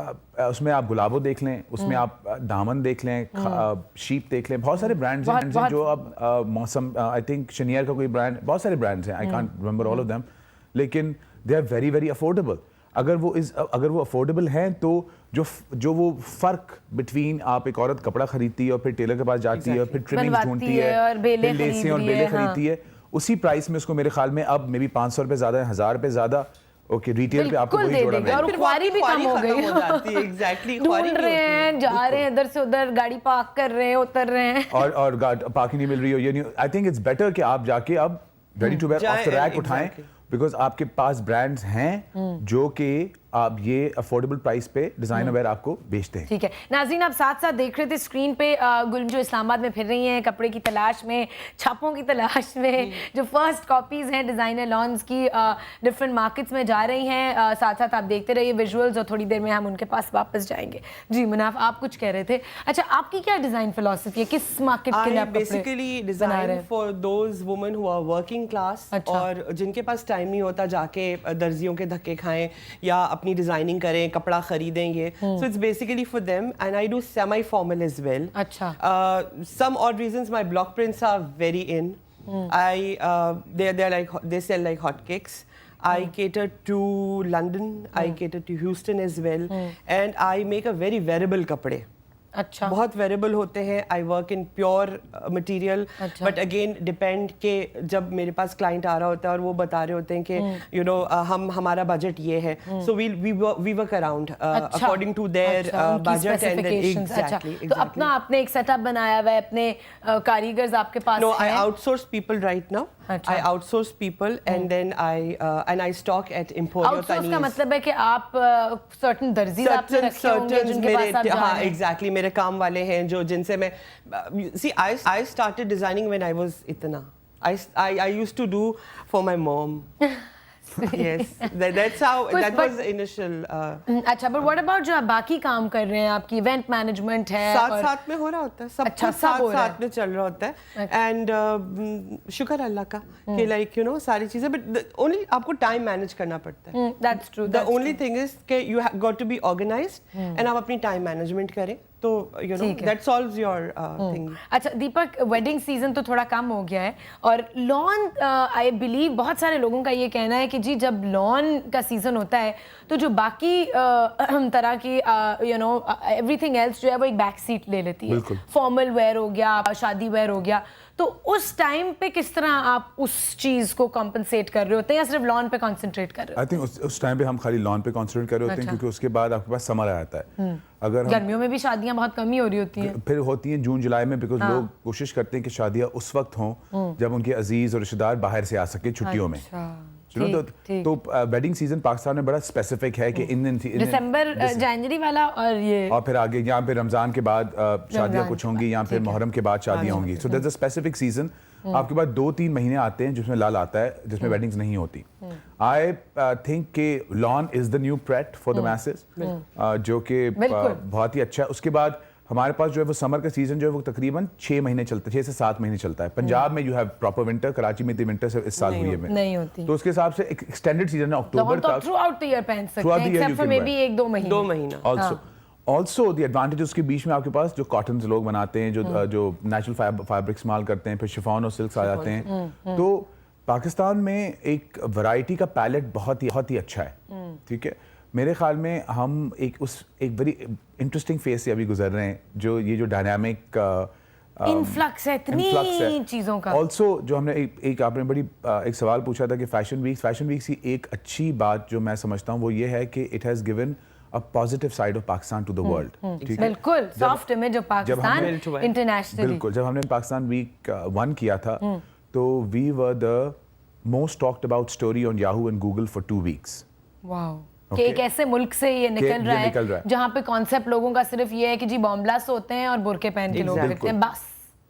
उसमें आप गुलाबो देख लें, उसमें आप दामन देख लें, शीप देख लें, बहुत सारे ब्रांड्स हैं जो अब मौसम, आई थिंक शनियर का कोई ब्रांड, बहुत सारे ब्रांड्स हैं, I can't remember all of them, लेकिन they are very very affordable. अगर वो अफोर्डेबल हैं तो जो वो फर्क बिटवीन आप एक औरत कपड़ा खरीदती है और फिर टेलर के पास जाती है, फिर ट्रिमिंग ढूंढती है, फिर लेसें और बेले खरीदती है, उसी प्राइस में उसको मेरे ख्याल में अब मे बी 500 रुपए ज्यादा, 1000 रुपए ज्यादा, ओके, रिटेल पे आपको वही जोड़ा मिलेगा, और ख्वारी भी कम हो गई, एग्जैक्टली ढूंढ रहे हैं, जा रहे हैं इधर से उधर, गाड़ी पार्क कर रहे हैं, उतर रहे हैं, और पार्किंग नहीं मिल रही हो, ये नहीं। आई थिंक इट्स बेटर कि आप जाके अब ready to wear off the rack उठाएं, बिकॉज आपके पास ब्रांड्स हैं जो कि आप ये अफोर्डेबल प्राइस पे डिजाइनर वेयर आपको बेचते हैं। ठीक है नाज़रीन, आप साथ साथ देख रहे थे स्क्रीन पे गुल जो इस्लामाबाद में फिर रही हैं कपड़े की तलाश में, छापों की तलाश में, जो फर्स्ट कॉपीज़ हैं डिज़ाइनर लॉन्स की, डिफरेंट मार्केट्स में जा रही हैं। साथ साथ आप देखते रहिए विजुअल्स और थोड़ी देर में हम उनके पास वापस जाएंगे। जी मुनाफ, आप कुछ कह रहे थे। अच्छा, आपकी क्या डिज़ाइन फिलॉसफी है, किस मार्केट के लिए आप basically design for those women who are working class और जिनके पास टाइम नहीं होता जाके दर्जियों के धक्के खाएं या अपनी डिजाइनिंग करें, कपड़ा खरीदें ये. So it's basically for them, and I do semi-formal as well. अच्छा. Some odd reasons my block prints are very in. They sell like hotcakes. I cater to London. I cater to Houston as well, and I make a very wearable कपड़े. अच्छा. बहुत वेरेबल होते हैं. I work in pure material, but again depend के जब मेरे पास क्लाइंट आ रहा होता है और वो बता रहे होते हैं कि यू नो हमारा बजट ये है, so we work around according to their budget and exactly. तो अपना आपने एक सेटअप बनाया हुआ है, अपने कारीगर्स आपके पास नो, हैं? I outsource people right now. I outsource people and then I stock at Emporio Tanis. Outsource का मतलब है कि आप certain दर्जी आपने रखे होंगे जिनके पास आप जा रहे हैं. हाँ, exactly. मेरे काम वाले हैं जो जिनसे मैं see I started designing when I was इतना. I used to do for my mom. Yes, that's how that was the initial. अच्छा, but what about जो आप बाकी काम कर रहे हैं, आपकी इवेंट मैनेजमेंट है, साथ में हो रहा होता है, सब कुछ साथ में चल रहा होता है. एंड शुक्र अल्लाह का कि लाइक यू नो सारी चीजें, बट ओनली आपको टाइम मैनेज करना पड़ता है. That's true. The only thing is कि you have got to be organized and आप अपनी टाइम मैनेजमेंट करें तो you know that solves your thing. अच्छा दीपक, वेडिंग सीजन तो थोड़ा कम हो गया है और लॉन, आई बिलीव बहुत सारे लोगों का ये कहना है कि जी जब लॉन का सीजन होता है तो जो बाकी तरह की यू नो एवरीथिंग एल्स जो है वो एक बैक सीट ले लेती है. फॉर्मल वेयर हो गया, शादी वेयर हो गया, तो उस टाइम पे किस तरह आप उस चीज को कॉम्पनसेट कर रहे होते हैं या सिर्फ लॉन पे कॉन्सेंट्रेट कर रहे होते हैं? आई थिंक उस टाइम पे हम खाली लॉन पे कॉन्सेंट्रेट कर रहे होते हैं क्योंकि उसके बाद आपके पास समर आ जाता है. अगर गर्मियों में भी शादियां बहुत कम ही हो रही होती हैं. फिर होती हैं जून जुलाई में, बिकॉज लोग कोशिश करते हैं कि शादियां उस वक्त हों जब उनके अजीज और रिश्तेदार बाहर से आ सके छुट्टियों में. तो वेडिंग सीजन पाकिस्तान में बड़ा स्पेसिफिक है कि इन दिसंबर जनवरी वाला और फिर आगे यहाँ पे रमजान के बाद शादियां कुछ होंगी, यहाँ पे मुहर्रम के बाद शादियां होंगी. So there is a specific season. आपके पास 2-3 महीने आते हैं जिसमें लाल आता है, जिसमें वेडिंग्स नहीं होती. आई थिंक कि lawn is the new parade for the message, जो कि बहुत ही अच्छा है. उसके बाद हमारे पास जो है वो समर का सीजन जो है वो तकरीबन 6 महीने चलता है, 6 से 7 महीने चलता है. पंजाब में you have proper winter, Karachi में विंटर से इस साल हुई है नहीं होती. तो उसके हिसाब से एक एक्सटेंडेड सीजन है अक्टूबर तक. थ्रू आउट द ईयर पहन सकते हैं एक्सेप्ट फॉर मे बी 1-2 महीना. ऑल्सो द एडवांटेज उसके बीच में आपके पास जो कॉटन लोग बनाते हैं, जो नेचुरल फैब्रिक इस्तेमाल करते हैं, फिर शिफॉन और सिल्क आ जाते हैं. तो पाकिस्तान में एक वैरायटी का पैलेट बहुत ही अच्छा है. ठीक है, मेरे ख्याल में हम एक वेरी इंटरेस्टिंग फेज से अभी गुजर रहे हैं, जो डायनामिक इनफ्लक्स है इतनी चीजों का. ऑल्सो जो हमने एक आपने बड़ी एक सवाल पूछा था कि फैशन वीक की एक अच्छी बात जो मैं समझता हूँ वो ये है कि it has given a positive side of Pakistan to the world. बिल्कुल soft image of Pakistan internationally. बिल्कुल, जब हमने पाकिस्तान वीक 1 किया था तो we were the most talked about story on Yahoo and Google for 2 weeks. Wow, कि एक ऐसे मुल्क से ये निकल रहा है जहाँ पे कॉन्सेप्ट लोगों का सिर्फ ये है कि जी बॉम्ब ब्लास्ट होते हैं और बुरके पहन के लोग फिरते हैं बस.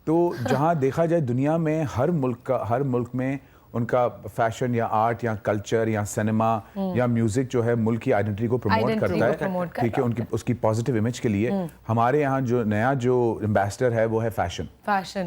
तो जहाँ देखा जाए दुनिया में हर मुल्क में उनका फैशन या आर्ट या कल्चर या सिनेमा या म्यूजिक जो है मुल्क की आइडेंटिटी को प्रमोट करता है. ठीक है, उसकी पॉजिटिव इमेज के लिए हमारे यहाँ जो नया जो एम्बेसडर है वो है फैशन.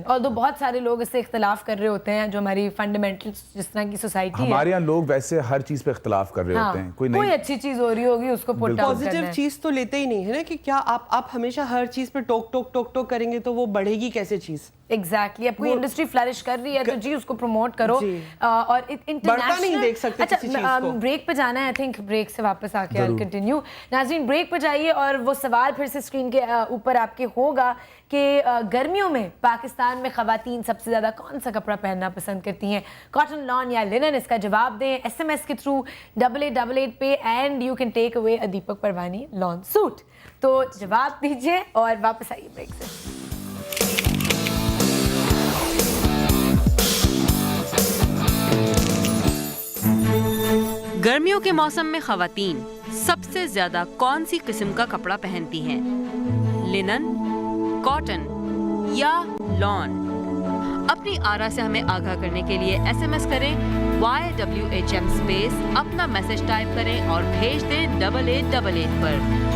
और तो बहुत सारे लोग इससे इख्तिलाफ कर रहे होते हैं, जो हमारी फंडामेंटल जिस तरह की सोसाइटी है. हमारे यहाँ लोग वैसे हर चीज पे इख्तिलाफ कर रहे होते हैं. कोई अच्छी चीज हो रही होगी उसको पुट आउट करना है. पॉजिटिव चीज तो लेते ही नहीं है ना, कि क्या आप हमेशा हर चीज पे टोक करेंगे तो वो बढ़ेगी कैसे चीज. एग्जैक्टली, अब कोई इंडस्ट्री फ्लरिश कर रही है तो जी उसको प्रमोट करो. और इंटरनेशनल नहीं देख सकते. अच्छा, ब्रेक पे जाना है. आई थिंक ब्रेक से वापस आके आई कंटिन्यू. नाज़रीन ब्रेक पे जाइए और वो सवाल फिर से स्क्रीन के ऊपर आपके होगा कि गर्मियों में पाकिस्तान में ख़वातीन सबसे ज़्यादा कौन सा कपड़ा पहनना पसंद करती हैं, कॉटन, लॉन या लिनन? इसका जवाब दें SMS के थ्रू 8888 पे and you can take away a Deepak Parwani lawn suit. तो जवाब दीजिए और वापस आइए ब्रेक से. गर्मियों के मौसम में ख़वातीन सबसे ज्यादा कौन सी किस्म का कपड़ा पहनती हैं? लिनन, कॉटन या लॉन? अपनी आरा से हमें आगाह करने के लिए SMS करें YWHM स्पेस, अपना मैसेज टाइप करें और भेज दें 8888 पर.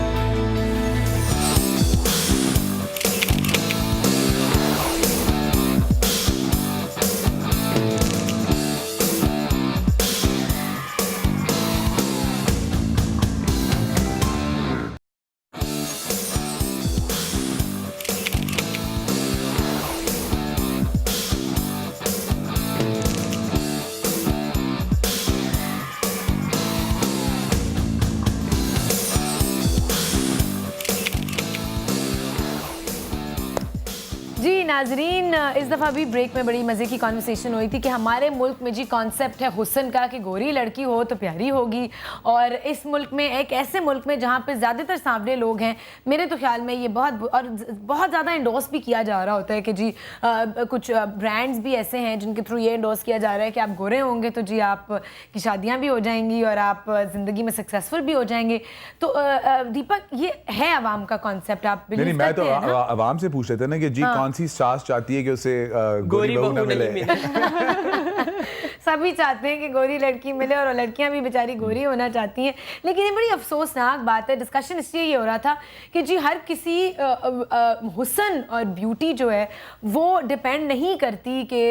नाजरीन, इस दफ़ा भी ब्रेक में बड़ी मज़े की कॉन्वर्सेशन हुई थी कि हमारे मुल्क में जी कॉन्सेप्ट है हुस्न का कि गोरी लड़की हो तो प्यारी होगी, और इस मुल्क में, एक ऐसे मुल्क में जहाँ पे ज़्यादातर सांवले लोग हैं, मेरे तो ख्याल में ये बहुत ज़्यादा इंडोर्स भी किया जा रहा होता है कि जी कुछ ब्रांड्स भी ऐसे हैं जिनके थ्रू ये इंडोर्स किया जा रहा है कि आप गोरे होंगे तो जी आप की शादियाँ भी हो जाएंगी और आप ज़िंदगी में सक्सेसफुल भी हो जाएंगे। तो दीपक, ये है आवाम का कॉन्सेप्ट, आप नहीं, मैं तो आवाम से पूछ रहे थे ना कि जी कौन सी सास चाहती है कि उसे गोरी बहू ना मिले। सभी चाहते हैं कि गोरी लड़की मिले और लड़कियां भी बेचारी गोरी होना चाहती हैं, लेकिन ये बड़ी अफसोसनाक बात है। डिस्कशन इसलिए ये हो रहा था कि जी हर किसी हुस्न और ब्यूटी जो है वो डिपेंड नहीं करती कि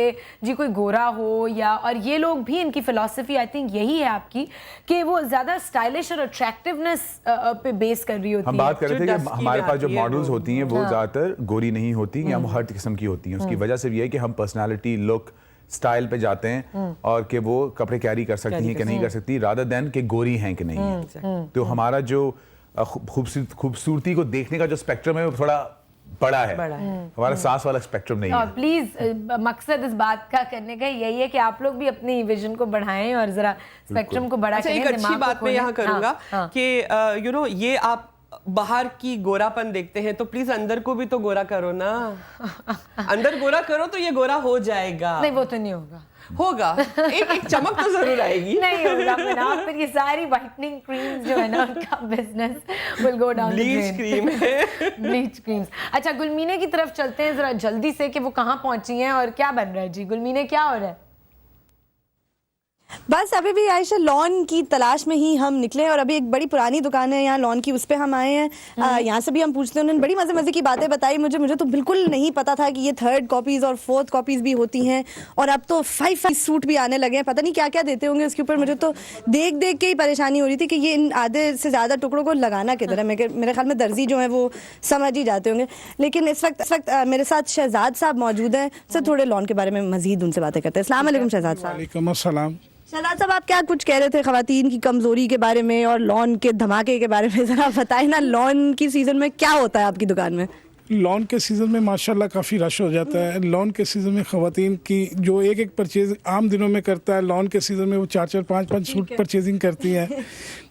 जी कोई गोरा हो या, और ये लोग भी, इनकी फिलॉसफी आई थिंक यही है आपकी कि वो ज़्यादा स्टाइलिश और अट्रैक्टिवनेस पे बेस कर रही होती है। हम बात कर रहे थे कि हमारे पास जो मॉडल्स होती हैं वो ज़्यादातर गोरी नहीं होती या वो हर किस्म की होती हैं। उसकी वजह सिर्फ ये है कि हम पर्सनैलिटी, लुक, स्टाइल पे जाते हैं और कि वो कपड़े कैरी कर सकती हैं कि नहीं कर सकती, रादर देन कि गोरी हैं कि नहीं है। तो हमारा जो खूबसूरती को देखने का जो स्पेक्ट्रम है वो थोड़ा बड़ा है, हमारा सांस वाला स्पेक्ट्रम नहीं है। प्लीज मकसद इस बात का करने का यही है कि आप लोग भी अपनी विजन को बढ़ाएं और जरा स्पेक्ट्रम को बड़ा करें। एक अच्छी बात मैं यहाँ करूंगा कि यू नो, ये आप बाहर की गोरापन देखते हैं तो प्लीज अंदर को भी तो गोरा करो ना। अंदर गोरा करो तो ये गोरा हो जाएगा। नहीं, वो तो नहीं होगा। होगा, एक चमक तो जरूर आएगी। नहीं होगा फिर फिर ये सारी व्हाइटनिंग क्रीम्स जो है ना, उनका business will go down the drain. Bleach cream है। Bleach creams. अच्छा, गुलमीने की तरफ चलते हैं जरा जल्दी से कि वो कहाँ पहुंची हैं और क्या बन रहा है। जी गुलमीने, क्या हो रहा है? बस अभी भी आयशा लॉन की तलाश में ही हम निकले और अभी एक बड़ी पुरानी दुकान है यहाँ लॉन की, उस पे हम आए हैं। यहाँ से भी हम पूछते हैं, उन्होंने बड़ी मज़े की बातें बताई। मुझे तो बिल्कुल नहीं पता था कि ये 3rd कॉपीज़ और 4th कॉपीज़ भी होती हैं, और अब तो 5 सूट भी आने लगे हैं। पता नहीं क्या क्या देते होंगे उसके ऊपर। मुझे तो देख के ही परेशानी हो रही थी कि ये इन आधे से ज़्यादा टुकड़ों को लगाना किधर है। मेरे ख्याल में दर्जी जो है वो समझ ही जाते होंगे। लेकिन इस वक्त मेरे साथ शहजाद साहब मौजूद हैं, सर थोड़े लॉन के बारे में मज़ीद उनसे बातें करते हैं। अस्सलाम वालेकुम शहजाद साहब। वालेकुम अस्सलाम। शहजाद साहब, आप क्या कुछ कह रहे थे ख़वातीन की कमज़ोरी के बारे में और लॉन के धमाके के बारे में, ज़रा बताएं ना। लॉन की सीज़न में क्या होता है आपकी दुकान में? लॉन के सीज़न में माशाल्लाह काफ़ी रश हो जाता है। लॉन के सीज़न में ख़वातीन की जो एक परचेज आम दिनों में करता है, लॉन के सीज़न में वो 4-4, 5-5 सूट परचेजिंग करती हैं,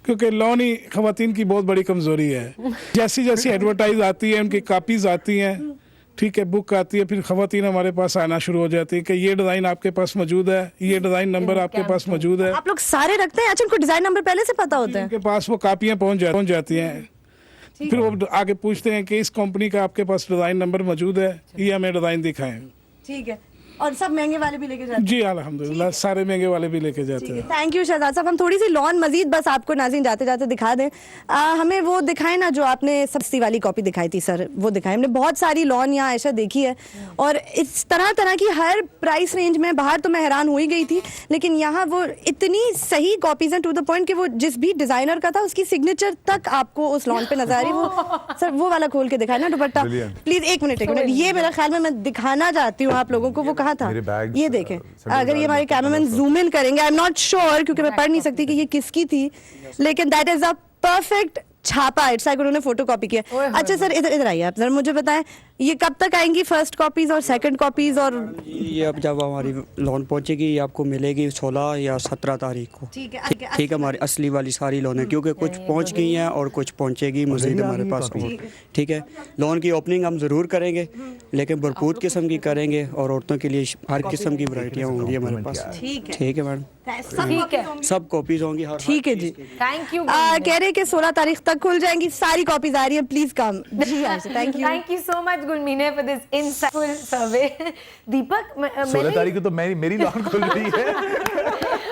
क्योंकि लॉन ही ख़वातीन की बहुत बड़ी कमज़ोरी है। जैसी एडवर्टाइज आती है, उनकी कापीज़ आती हैं, ठीक है, बुक आती है, फिर ख़वातीन हमारे पास आना शुरू हो जाती है कि ये डिज़ाइन आपके पास मौजूद है, ये डिज़ाइन नंबर आपके पास मौजूद है। आप लोग सारे रखते हैं? अच्छा, उनको डिज़ाइन नंबर पहले से पता होता है? उनके पास वो कापियाँ पहुँच जाती हैं। फिर वो आगे पूछते हैं कि इस कंपनी का आपके पास डिज़ाइन नंबर मौजूद है, ये हमें डिज़ाइन दिखाएं। ठीक है, और सब महंगे वाले भी लेके जाते हैं? जी अल्हम्दुलिल्लाह, सारे महंगे वाले भी लेके जाते हैं। थैंक यू शहजाद साहब। हम थोड़ी सी लॉन मजीद बस आपको नाज़रीन जाते जाते दिखा दें। हमें वो दिखाएं ना जो आपने सस्ती वाली कॉपी दिखाई थी सर, वो दिखाएं। हमने बहुत सारी लॉन यहाँ आयशा देखी है और इस तरह की हर प्राइस रेंज में। बाहर तो मैं हैरान हो ही गई थी, लेकिन यहाँ वो इतनी सही कॉपीज हैं टू द पॉइंट कि वो जिस भी डिज़ाइनर का था उसकी सिग्नेचर तक आपको उस लॉन पे नजर आ रही। वो सर वो वाला खोल के दिखाए ना दुपट्टा प्लीज। एक मिनट, ये मेरा ख्याल में मैं दिखाना चाहती हूँ आप लोगों को। वो कहाँ था? ये देखें, अगर ये हमारे कैमरामैन जूम इन करेंगे, आई एम नॉट श्योर क्योंकि मैं पढ़ नहीं सकती कि ये किसकी थी, लेकिन दैट इज अ परफेक्ट छापा। इट्स लाइक उन्होंने फोटो कॉपी किया। अच्छा सर, इधर आइए आप, जरा मुझे बताएं ये कब तक आएंगी फर्स्ट कॉपीज और सेकंड कॉपीज? और ये अब जब हमारी लोन पहुंचेगी ये आपको मिलेगी 16 या 17 तारीख को। ठीक है, हमारी असली वाली सारी लोन है, क्योंकि कुछ पहुंच गई हैं और कुछ पहुंचेगी मज़ीद हमारे पास। ठीक है, लोन की ओपनिंग हम ज़रूर करेंगे, लेकिन भरपूर किस्म की करेंगे और औरतों के लिए हर किस्म की वैरायटियाँ होंगी हमारे पास। ठीक है मैडम, सब कॉपीज होंगी। ठीक है जी, थैंक यू। कह रहे कि 16 तारीख तक खुल जाएंगी, सारी कॉपीज आ रही है, please come. Thank you so much गुलमीने for this insightful survey. Deepak, 16 तारीख को तो मेरी लॉन खुल रही है।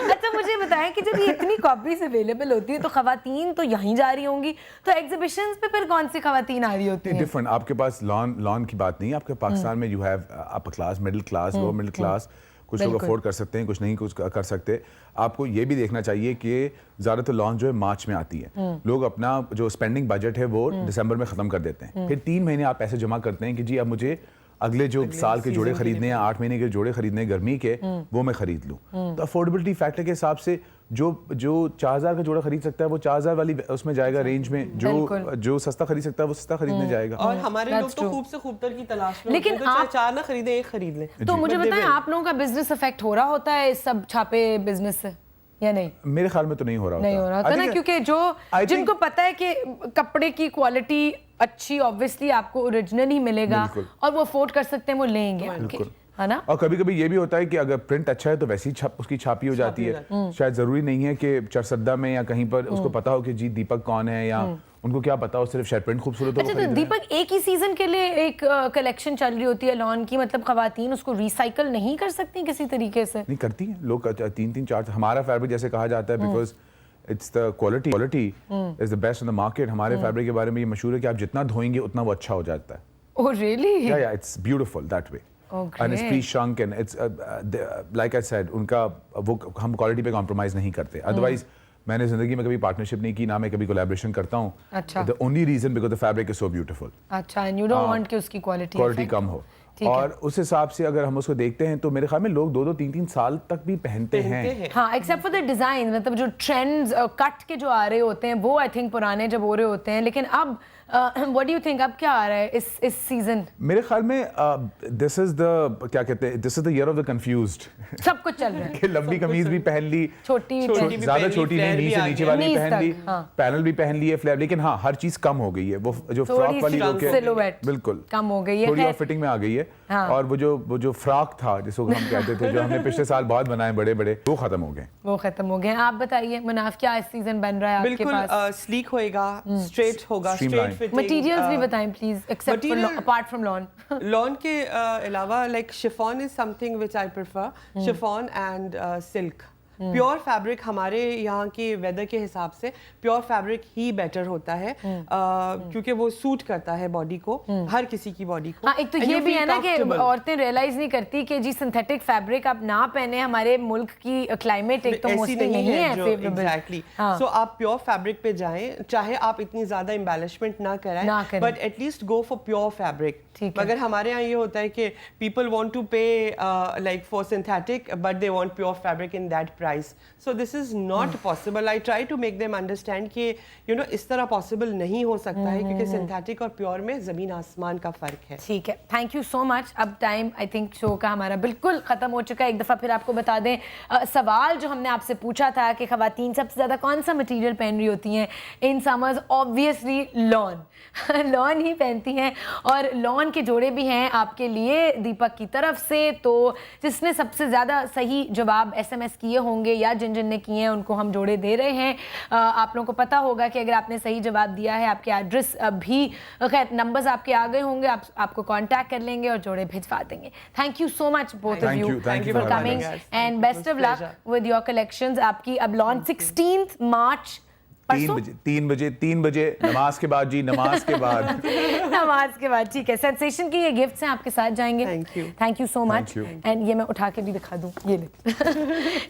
अच्छा मुझे बताएं कि जब ये इतनी कॉपीज अवेलेबल होती है तो खवातीन तो यहीं जा रही होंगी, तो एग्जीबिशंस पे फिर कौन सी खवातीन आ रही होती हैं? डिफरेंट, आपके पास लॉन की बात नहीं है। आपके पाकिस्तान में you have upper class, middle class, lower middle class. कुछ लोग अफोर्ड कर सकते हैं, कुछ नहीं कुछ कर सकते। आपको ये भी देखना चाहिए कि ज़्यादातर लॉन्च जो है मार्च में आती है। लोग अपना जो स्पेंडिंग बजट है वो दिसंबर में ख़त्म कर देते हैं। फिर 3 महीने आप पैसे जमा करते हैं कि जी अब मुझे अगले जो साल के जोड़े खरीदने हैं, 8 महीने के जोड़े खरीदने गर्मी के, वो मैं खरीद लूँ। तो अफोर्डेबिलिटी फैक्टर के हिसाब से जो 4000 का जोड़ा खरीद सकता है वो 4000 वाली उसमें जाएगा रेंज में, जो सस्ता खरीद सकता है वो सस्ता खरीदने जाएगा। और हमारे लोग तो खूब से खूबतर की तलाश में, लेकिन तो आप 4 ना खरीदे, 1 खरीद लें। तो मुझे बताएं, आप लोगों का बिजनेस अफेक्ट हो रहा होता है इस सब छापे बिजनेस से या नहीं? मेरे ख्याल में तो नहीं हो रहा होता ना, क्योंकि जो जिनको पता है कि कपड़े की क्वालिटी अच्छी ऑब्वियसली आपको ओरिजिनल ही मिलेगा और वो अफोर्ड कर सकते हैं, वो लेंगे है ना। और कभी कभी ये भी होता है कि अगर प्रिंट अच्छा है तो वैसी उसकी छापी हो जाती है। शायद जरूरी नहीं है कि चरसद्दा में या कहीं पर उसको पता हो कि जी दीपक कौन है, या उनको क्या पता हो, सिर्फ शायद प्रिंट खूबसूरत हो। अच्छा, तो दीपक एक ही सीजन के लिए एक कलेक्शन चल रही होती है लॉन की, मतलब खवातीन उसको रिसाइकल नहीं कर सकती किसी तरीके से? नहीं करती हैं लोग, 3-3 4 हमारा फैब्रिक जैसे कहा जाता है because it's the quality is the best in the market. हमारे फैब्रिक के बारे में ये मशहूर है कि आप जितना धोएंगे उतना वो अच्छा हो जाता है। Oh really? Yeah it's beautiful that way. And it's pre-shrunk and it's like I said, उनका वो हम क्वालिटी पे कॉम्प्रोमाइज नहीं करते। अदरवाइज मैंने जिंदगी में कभी पार्टनरशिप नहीं की, ना मैं कभी कोलैबोरेशन करता हूँ। अच्छा। The only reason because the fabric is so beautiful। अच्छा, and you don't want कि उसकी क्वालिटी कम हो। और उस हिसाब से अगर हम उसको देखते हैं तो मेरे ख्याल में लोग 2-2, 3-3 साल तक भी पहनते हैं। हाँ, एक्सेप्ट फॉर द डिजाइन, मतलब जो ट्रेंड्स कट के जो आ रहे होते हैं वो आई थिंक पुराने जब हो रहे होते हैं, लेकिन अब व्हाट डू यू थिंक अब क्या आ रहा है इस सीजन? मेरे ख्याल में दिस इज द क्या कहते हैं, this is the year of the confused. सब कुछ चल रहा है कि लंबी कमीज भी पहन ली, छोटी ज्यादा छोटी नहीं, नीचे नीचे वाली पहन ली, पैनल भी पहन लिए, फ्लैप, लेकिन हाँ हर चीज कम हो गई है। वो जो फ्रॉक वाली लोग बिल्कुल कम हो गई है, थोड़ी और फिटिंग में आ गई है। और वो जो फ्रॉक था जिसको हम कहते थे, जो हमने पिछले साल बहुत बनाए बड़े बड़े, वो खत्म हो गए। आप बताइए मुनाफ, क्या इस सीजन बन रहा है आपके पास? बिल्कुल स्लीक होएगा, स्ट्रेट होगा, स्ट्रेट फिटिंग। मटेरियल्स भी बताएं please, except apart from lawn. Lawn के अलावा like chiffon is something which I prefer, chiffon and silk. Pure fabric हमारे यहाँ के वेदर के हिसाब से प्योर फैब्रिक ही बेटर होता है, क्योंकि वो सूट करता है बॉडी को, हर किसी की बॉडी को। हाँ, एक तो ये भी है ना कि औरतें रियलाइज नहीं करती कि जी सिंथेटिक फैब्रिक आप ना पहने, हमारे मुल्क की क्लाइमेट एक तो मोस्टली नहीं है फेवरेबल। एग्जैक्टली, सो आप प्योर फैब्रिक पे जाएं, चाहे आप इतनी ज्यादा एम्बेलिशमेंट ना कराएं, but at least go for pure fabric. मगर हमारे यहाँ ये होता है कि people want to pay like for synthetic but they want pure fabric in that price, so this is not possible. I try to make them understand कि यू नो इस तरह पॉसिबल नहीं हो सकता है, क्योंकि सिंथेटिक और प्योर में जमीन आसमान का फर्क है। ठीक है, थैंक यू सो मच। अब टाइम आई थिंक शो का हमारा बिल्कुल खत्म हो चुका है। एक दफ़ा फिर आपको बता दें, सवाल जो हमने आपसे पूछा था कि ख़वातीन सबसे ज़्यादा कौन सा मटीरियल पहन रही होती हैं in summers, obviously lawn lawn ही पहनती हैं, और लॉन के जोड़े भी हैं आपके लिए दीपक की तरफ से। तो जिसने सबसे ज़्यादा सही जवाब SMS किए होंगे या जिन जिन ने किए हैं उनको हम जोड़े दे रहे हैं। आप लोगों को पता होगा कि अगर आपने सही जवाब दिया है, आपके एड्रेस भी खैर नंबर्स आपके आ गए होंगे, आपको कांटेक्ट कर लेंगे और जोड़े भिजवा देंगे। Thank you so much both of you for coming and best of luck with your collections. आपकी अब लॉन्च 16 मार्च 3 बजे नमाज के बाद जी, नमाज के बाद नमाज के बाद। ठीक है, सेंसेशन की ये गिफ्ट्स हैं आपके साथ जाएंगे। Thank you so much. And ये मैं उठा के भी दिखा दूं, ये ले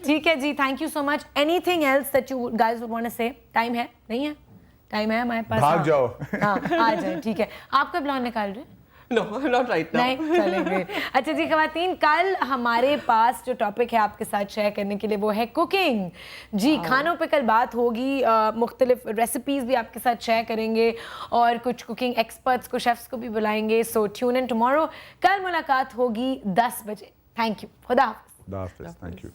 ठीक है जी, thank you so much. Anything else that you guys would want to say? Time है? नहीं है टाइम? है हमारे पास, भाग जाओ। हाँ आ जाए। ठीक है, आप कब लॉन निकाल रहे हैं? No, not right now. नहीं चलेंगे। अच्छा जी ख़वातीन, कल हमारे पास जो टॉपिक है आपके साथ शेयर करने के लिए वो है कुकिंग। जी खानों पे कल बात होगी, मुख्तलिफ रेसिपीज़ भी आपके साथ शेयर करेंगे और कुछ कुकिंग एक्सपर्ट्स को, शेफ्स को भी बुलाएंगे। सो ट्यून इन टुमारो। कल मुलाकात होगी 10 बजे। थैंक यू, खुदा हाफ़िज़। Thank you.